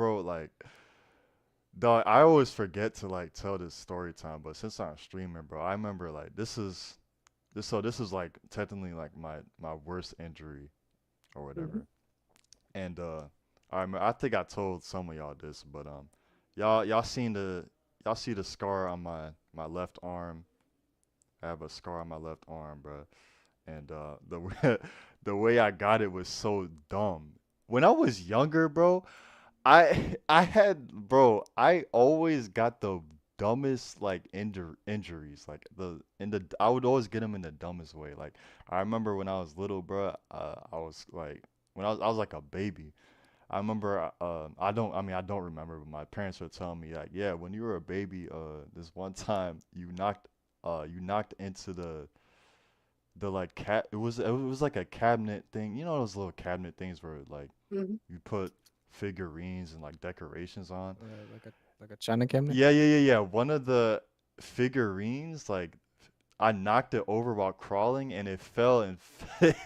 bro, like, dog, I always forget to like tell this story time, but since I'm streaming, bro, I remember like this is like technically like my worst injury or Mhm. whatever. And I think I told some of y'all this, but y'all seen the y'all see the scar on my left arm. I have a scar on my left arm, bro. And the way I got it was so dumb. When I was younger, bro, I had, bro, I always got the dumbest like injuries. Like I would always get them in the dumbest way. Like I remember when I was little, bro, I was like when I was like a baby. I remember I don't remember, but my parents were telling me like, yeah, when you were a baby, this one time you knocked into the like it was like a cabinet thing. You know those little cabinet things where like Mhm. you put figurines and like decorations on. Like a China cabinet. Yeah. One of the figurines, like I knocked it over while crawling, and it fell and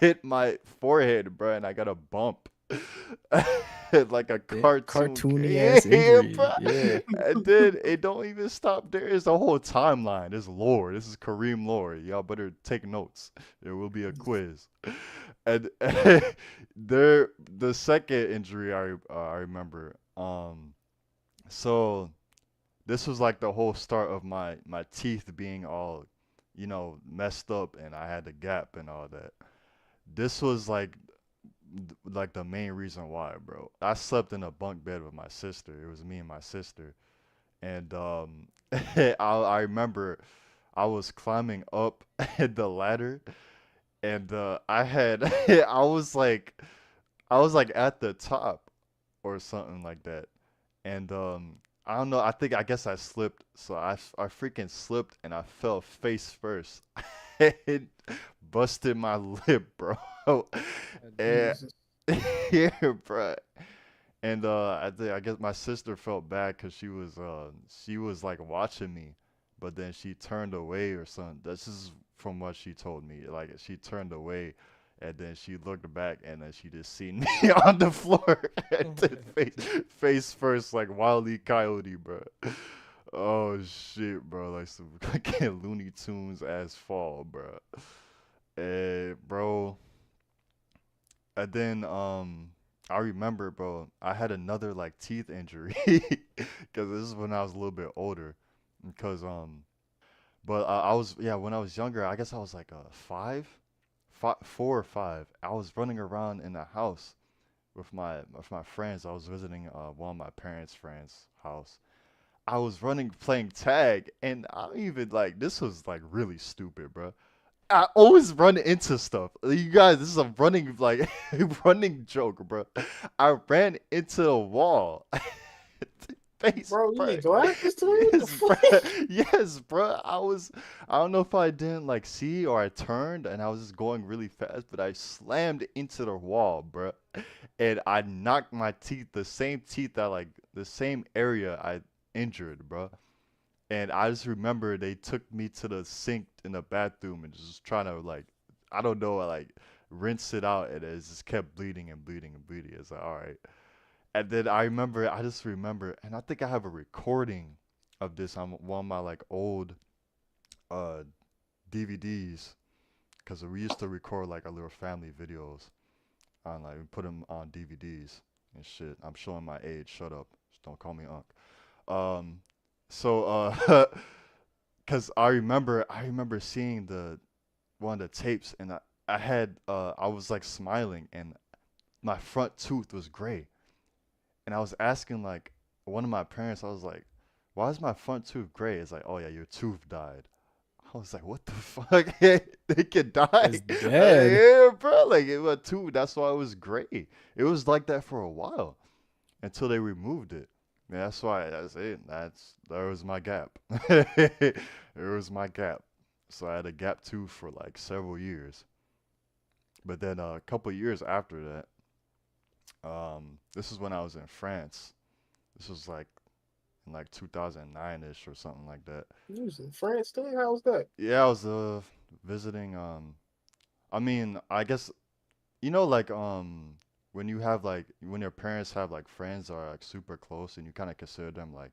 hit my forehead, bro, and I got a bump. Like a cartoon. Cartoony Yeah, ass yeah, injury. bro. Yeah. And then it don't even stop there. It's a whole timeline. It's lore. This is Kareem lore. Y'all better take notes. There will be a quiz. And the second injury I remember. So this was like the whole start of my teeth being all, messed up, and I had a gap and all that. This was like the main reason why, bro. I slept in a bunk bed with my sister. It was me and my sister, and I remember I was climbing up the ladder, and I had I was like at the top or something like that, and I don't know. I guess I slipped, so I freaking slipped and I fell face first. It busted my lip, bro. And Jesus. yeah, bro. And I guess my sister felt bad because she was like watching me, but then she turned away or something. This is from what she told me. Like she turned away, and then she looked back, and then she just seen me on the floor, and then face first, like Wile E. Coyote, bro. Oh shit, bro! Like some fucking Looney Tunes ass fall, bro. Bro, and then I remember, bro, I had another like teeth injury because this is when I was a little bit older. Because but I was yeah when I was younger, I guess I was like five, 4 or 5. I was running around in the house with my friends. I was visiting one of my parents' friends' house. I was running playing tag, and I don't even like this was like really stupid, bro. I always run into stuff. You guys, this is a running like running joke, bro. I ran into a wall. Face, Bro, you bro. need glasses too? What the Yes, bro. fuck? Yes, bro. I don't know if I didn't like see or I turned and I was just going really fast, but I slammed into the wall, bro. And I knocked my teeth, the same area I injured, bro. And I just remember they took me to the sink in the bathroom and just trying to like, I don't know, like rinse it out, and it just kept bleeding and bleeding and bleeding. It's like, all right. And then I just remember, and I think I have a recording of this on one of my like old uh DVDs, because we used to record like our little family videos on like we put them on DVDs and shit. I'm showing my age. Shut up. Just don't call me Unc. Um, so cause I remember seeing the one of the tapes, and I was like smiling, and my front tooth was gray, and I was asking like one of my parents, I was like, why is my front tooth gray? It's like, oh yeah, your tooth died. I was like, what the fuck? They could die. It's dead. Yeah, bro. Like it was tooth. That's why it was gray. It was like that for a while until they removed it. Yeah, that's why that's it. There was my gap. There was my gap. So I had a gap tooth for like several years. But then a couple years after that, this is when I was in France. This was like in like 2009 ish or something like that. You was in France too? How's that? Yeah, I was visiting. I mean, I guess like when you have like when your parents have like friends that are like super close and you kind of consider them like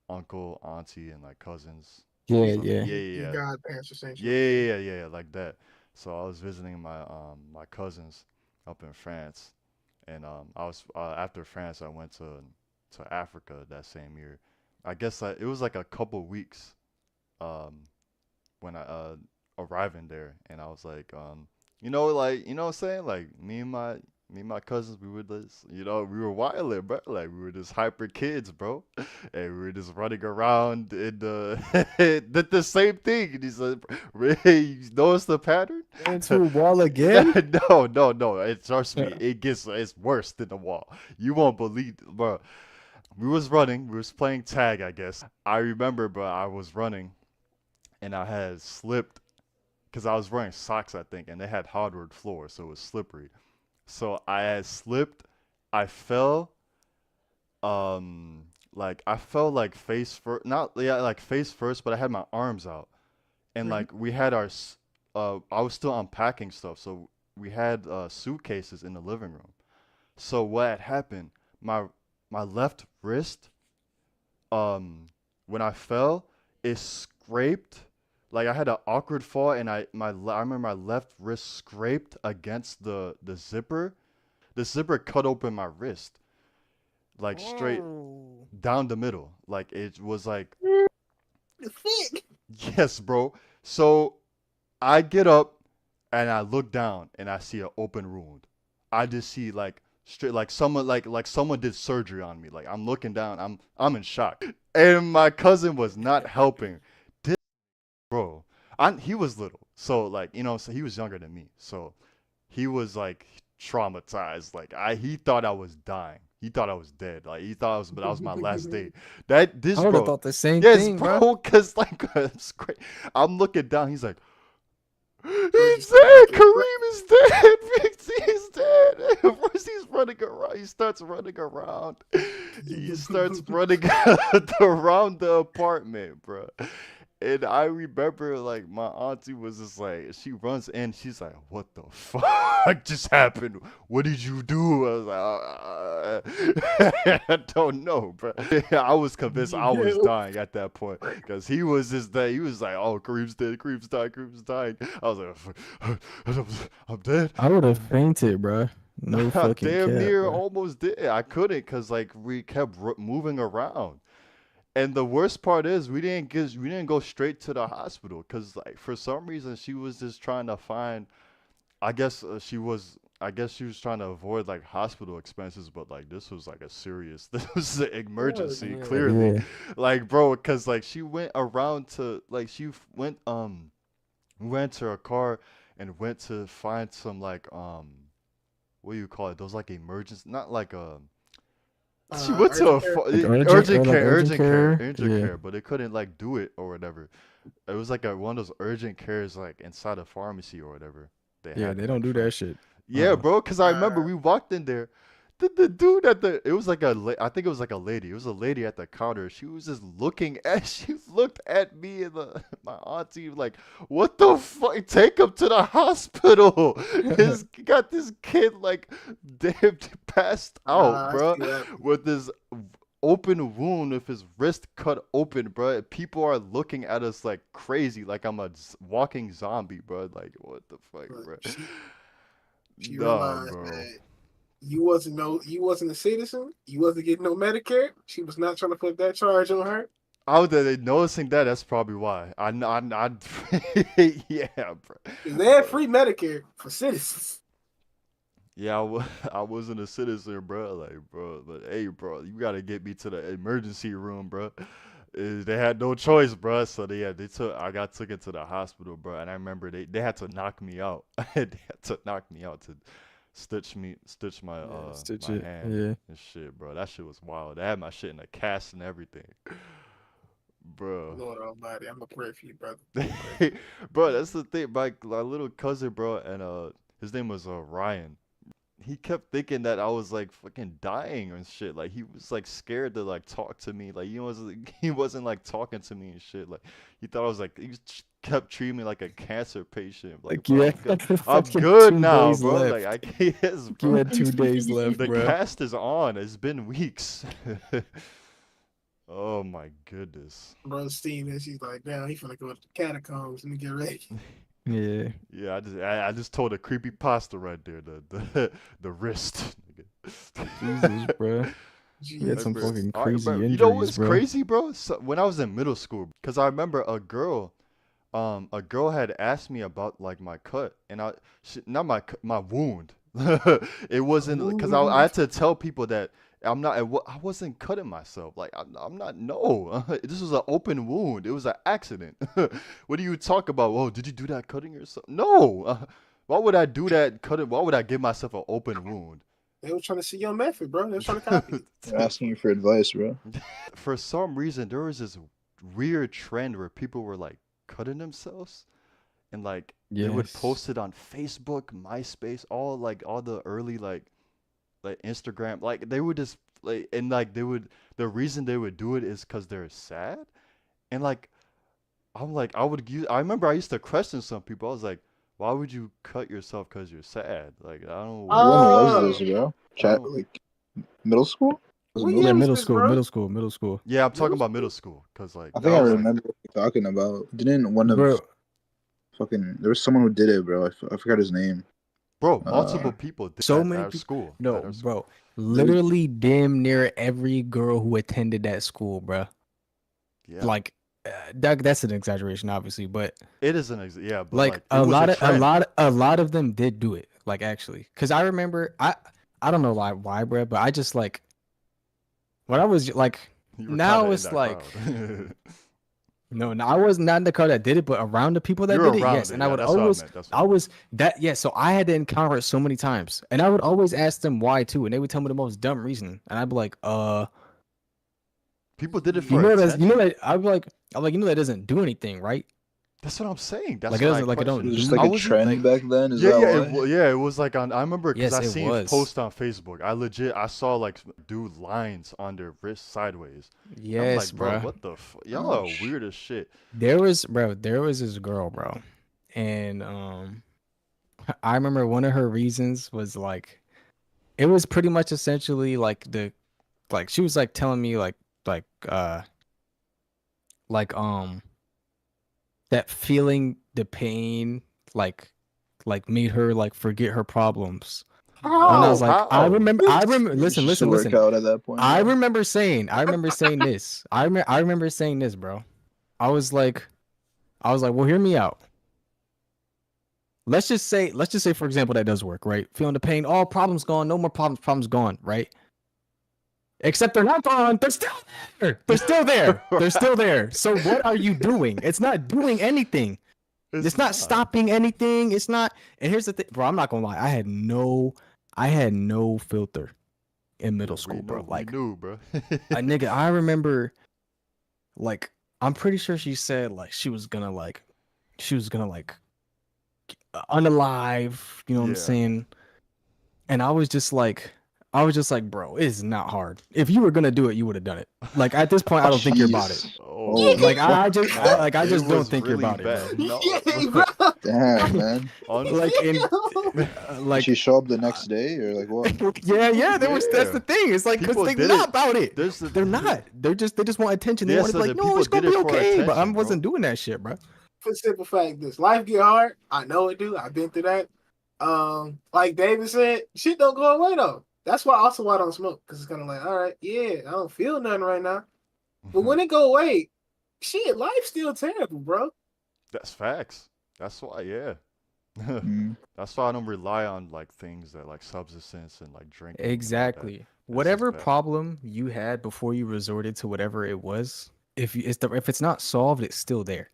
uncle, auntie, and like cousins. Yeah, So yeah. yeah, Your yeah, godparents yeah, essentially. Yeah. yeah, yeah, yeah, like that. So I was visiting my cousins up in France, and I was after France I went to Africa that same year. I guess it was like a couple weeks um when I arriving there, and I was like, like what I'm saying, like me and my cousins, we were just, we were wild, bro. Like we were just hyper kids, bro, and we were just running around in the did the same thing. And he said, "Ray, you notice the pattern?" Ran into a wall again? No, no, no. Trust me, it's worse than the wall. You won't believe, bro. We was running, we was playing tag, I guess. I remember, bro, I was running and I had slipped because I was wearing socks, I think, and they had hardwood floor, so it was slippery. So I had slipped. I fell. Like I fell like face first, not yeah, like face first, but I had my arms out, and Mhm. like we had I was still unpacking stuff, so we had suitcases in the living room. So what had happened? My my left wrist, um, when I fell, it scraped. Like I had an awkward fall, and I remember my left wrist scraped against the zipper. The zipper cut open my wrist, like straight Oh. down the middle. Like it was like, The fit. yes, bro. So I get up and I look down and I see an open wound. I just see like straight like someone did surgery on me. Like I'm looking down, I'm in shock. And my cousin was not helping. This bro, he was little. So like, so he was younger than me. So he was like traumatized. Like he thought I was dying. He thought I was dead. Like he thought that was my last day. That I this would have bro, thought the same yes, thing, bro. bro, cause like it's great. I'm looking down. He's like, Bro he's just started dead. acting Kareem is dead. He's dead. First he's running around. He starts running around. He starts crazy. running around the apartment, bro. And I remember like my auntie was just like, she runs in, she's like, "What the fuck just happened? What did you do?" I was like, "I don't know, bro." I was convinced I was Yo, dying at that point because he was just that he was like, "Oh, Kareem's dead, Kareem's dying, Kareem's dying." I was like, "I'm dead." I would have fainted, bro. No I fucking damn cap, near bro. almost did. I couldn't because like we kept moving around. And the worst part is we didn't go straight to the hospital because like for some reason she was just trying to find. I guess she was trying to avoid like hospital expenses, but like this was like a serious this was an Oh, emergency yeah, clearly, yeah. like bro, because like she went around to like we went to her car and went to find some like what do you call it, those like emergency, not like she went to urgent care. Like urgent or like urgent care. urgent Yeah. care, but they couldn't like do it or whatever. It was like one of those urgent cares like inside a pharmacy or whatever. They Yeah, had they it don't like do for that shit. yeah, Uh-uh. bro. Cause I remember Uh, we walked in there. The dude at the it was like I think it was like a lady. It was a lady at the counter. She was just looking at she looked at me and my auntie like, what the fuck? Take him to the hospital. His got this kid like damn passed out, I bro, see that. with this open wound with his wrist cut open, bro. People are looking at us like crazy, like I'm a walking zombie, bro. Like what the fuck, But bro? she Nah, realized bro. that you wasn't a citizen. You wasn't getting no Medicare. She was not trying to put that charge on her. Oh, they noticing that? That's probably why. Yeah, bro. Because they had But free Medicare for citizens. yeah, I wasn't a citizen, bro. Like, bro, but hey, bro, you gotta get me to the emergency room, bro. They had no choice, bro. So I got took into the hospital, bro. And I remember they had to knock me out. They had to knock me out to stitch Yeah, stitch my it. hand Yeah. and shit, bro. That shit was wild. They had my shit in a cast and everything, bro. Lord Almighty, I'm gonna pray for you, brother. I'm gonna pray for you. Bro, that's the thing. My little cousin, bro, and his name was Ryan. he kept thinking that I was like fucking dying and shit. Like he was like scared to like talk to me. Like he wasn't like talking to me and shit. Like he thought I was like kept treating me like a cancer patient. Like, Like bro, you I'm had good. I'm fucking good two now, days bro. Like I left. can't, yes, You bro. had 2 days left, The bro. cast is on. It's been weeks. Oh my goodness. Bro, seeing that she's like, now he finna go to the catacombs and get ready. Yeah. Yeah, I just told a creepy pasta right there. The wrist. Jesus, bro. You had I some Jesus. remember, fucking I crazy remember. You know injuries, what's bro. crazy, bro? So, when I was in middle school, because I remember a girl had asked me about like my cut, and not my wound. It wasn't because I Ooh. had to tell people that I wasn't cutting myself. Like I'm not. No, this was an open wound. It was an accident. What do you talk about? Oh, did you do that cutting yourself? No. Why would I do that cutting? Why would I give myself an open wound? They were trying to see your method, bro. They were trying to copy it. They're asking you for advice, bro. For some reason, there was this weird trend where people were like cutting themselves and like they would Yes. post it on Facebook, MySpace, all the early like Instagram, like they would just like and like they would the reason they would do it is because they're sad and like I'm like I remember I used to question some people. I was like, why would you cut yourself because you're sad? Like I don't what When was Oh, this, bro? I Chat don't like middle school? Was it what middle Yeah, year was school? middle this, school, bro? middle school, middle school. yeah I'm talking Middle about school? middle school because like I that think I was like remember what you're talking about. Didn't one of Bro, fucking there was someone who did it, bro. I forgot his name. bro multiple Uh, people did so at many our people. school No, at our school. bro. there, Literally damn near every girl who attended that school, bro. Yeah. Like that's an exaggeration, obviously, but It is yeah, but like like it was a trend. a lot of them did do it. Like actually, because I remember I don't know why, bro, but I just like when I was like You were kind now of in it's that like crowd. no, I was not in the crowd that did it, but around the people that You're did it, around yes. it. And I Yeah, would that's what I always, meant. That's what I I meant. was that, yeah. So I had to encounter it so many times, and I would always ask them why too, and they would tell me the most dumb reason, and I'd be like, People did it you for know that, you know attention. that, I'm like, you know that doesn't do anything, right? That's what I'm saying. Like That's it what I doesn't, like it it questioned. don't was just do, like I a wasn't. like, trend back then. Is Yeah, that yeah, why? yeah. It was like on. I remember because yes, I it seen was, posts on Facebook. I saw like dude lines on their wrist sideways. I'm yes, like, bro, bro. what the? Y'all Oh, are weird as shit. There was this girl, bro, and I remember one of her reasons was like, it was pretty much essentially like like she was like telling me like uh like that feeling the pain like made her like forget her problems. And I was How? like, How? I remember it's listen, just a listen, listen. workout at that point, bro. I remember saying this. I remember saying this, bro. I was like well, hear me out. Let's just say for example that does work, right? Feeling the pain, all problems gone, no more problems, problems gone, right? Except they're not gone. They're still there. They're still there. They're still there. So what are you doing? It's not doing anything. It's It's not not. stopping anything. It's not. And here's the thing, bro. I'm not gonna lie. I had no filter in Yeah, middle school, bro. we Like knew, bro. a nigga. I remember, like, I'm pretty sure she said like she was gonna like unalive. You know what I'm Yeah. saying? And I was just like, bro, it's not hard. If you were gonna do it, you would have done it. Like at this point, I don't think you're about it. Jeez. Oh Holy Like fuck. no, I it just don't was think you're really about it, bro. bad. No, Yeah, bro. Damn, man. honestly, Like in Did she like show up the next day or like what? yeah, there was that's yeah. the thing. It's like because People they're did not it. about it. There's the They're not. They just want attention. They yeah. want to be So like, the no, people it's did gonna it be for okay. But I attention, bro. wasn't doing that shit, bro. For the simple fact, this life get hard. I know it do. I've been through that. Like David said, shit don't go away though. That's why also why I don't smoke because it's kind of like, all right, yeah, I don't feel nothing right now. But when it go away, shit, life's still terrible, bro. That's facts. That's why, yeah. Mm. That's why I don't rely on like things that like substance and like drinking and all that. Exactly. That's just Whatever bad. problem you had before you resorted to whatever it was, if it's not solved, it's still there.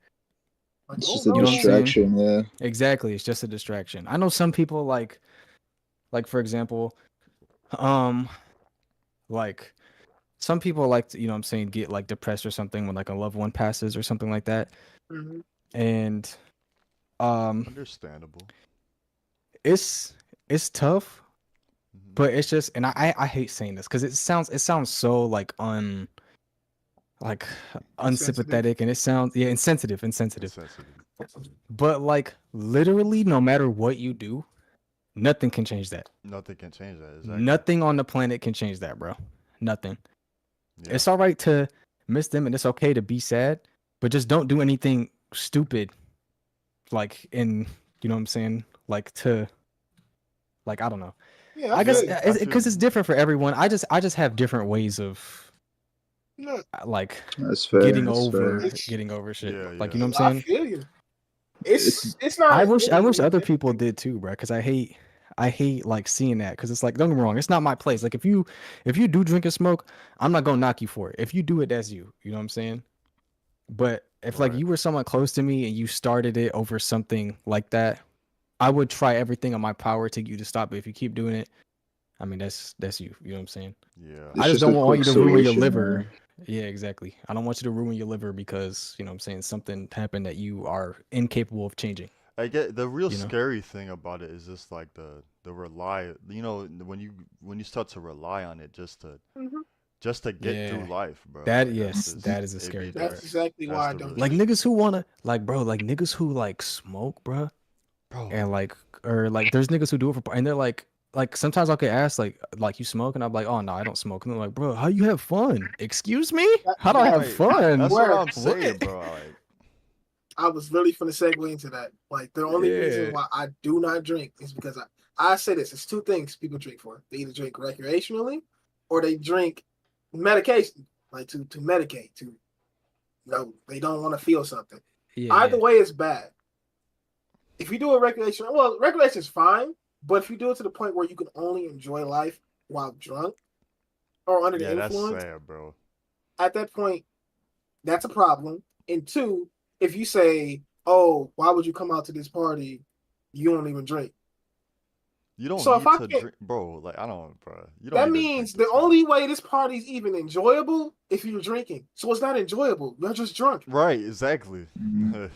Like, It's oh just a You know no, what I'm saying? distraction, yeah. Exactly. It's just a distraction. I know some people like for example, um, like some people like to, you know what I'm saying, get like depressed or something when like a loved one passes or something like that. mm-hmm. And um Understandable. it's tough, But it's just, and I hate saying this because it sounds so like like Insensitive. unsympathetic, and it sounds insensitive. Insensitive. But like literally, no matter what you do, nothing can change that. Nothing can change that. Exactly. Nothing on the planet can change that, bro. Nothing. Yeah. It's all right to miss them, and it's okay to be sad, but just don't do anything stupid. Like you know what I'm saying? Like I don't know. Yeah, I guess feel you. because it's different for everyone. I just have different ways of No, like That's fair. getting that's over fair. getting over shit. Yeah, Like yeah. you know what I I'm saying? feel you. It's not. I wish other people did too, bro. Because I hate like seeing that. Because it's like, don't get me wrong, it's not my place. Like if you do drink and smoke, I'm not gonna knock you for it. If you do it, that's you. You know what I'm saying? But if like Right. you were someone close to me and you started it over something like that, I would try everything in my power to get you to stop. But if you keep doing it, I mean that's you. You know what I'm saying? Yeah. It's I just just a don't want you quick to ruin your solution, liver. man. Yeah, exactly. I don't want you to ruin your liver because, you know what I'm saying, something happened that you are incapable of changing. I get the real You know? scary thing about it is just like the rely. When you start to rely on it just to get through Yeah. life, bro. That Like, yes, just- that is a it scary be part. That's exactly That's why I the don't. real Like shit. niggas who wanna like bro, like niggas who like smoke, bro. Bro. And like or like there's niggas who do it for and they're like sometimes I'll get asked like you smoke and I'm like, oh no, I don't smoke. And they're like, bro, how you have fun? Excuse me? How do I have Right. fun? That's Where? what I'm saying, What? bro. Like, I was really finna segue into that. Like the only reason Yeah. why I do not drink is because I say this. It's two things people drink for. They either drink recreationally or they drink medication, like to medicate. They don't want to feel something. Yeah, Either yeah. way is bad. If you do a recreational, well, recreation is fine, but if you do it to the point where you can only enjoy life while drunk or under the yeah, that's influence, sad, bro. at that point, that's a problem. And two, if you say, "Oh, why would you come out to this party? You don't even drink." You don't So if need I to can't, drink, bro. Like, I don't, bro. You don't that need to means drink the this much. only way this party's even enjoyable if you're drinking. So it's not enjoyable. You're just drunk. Right, exactly. Mhm.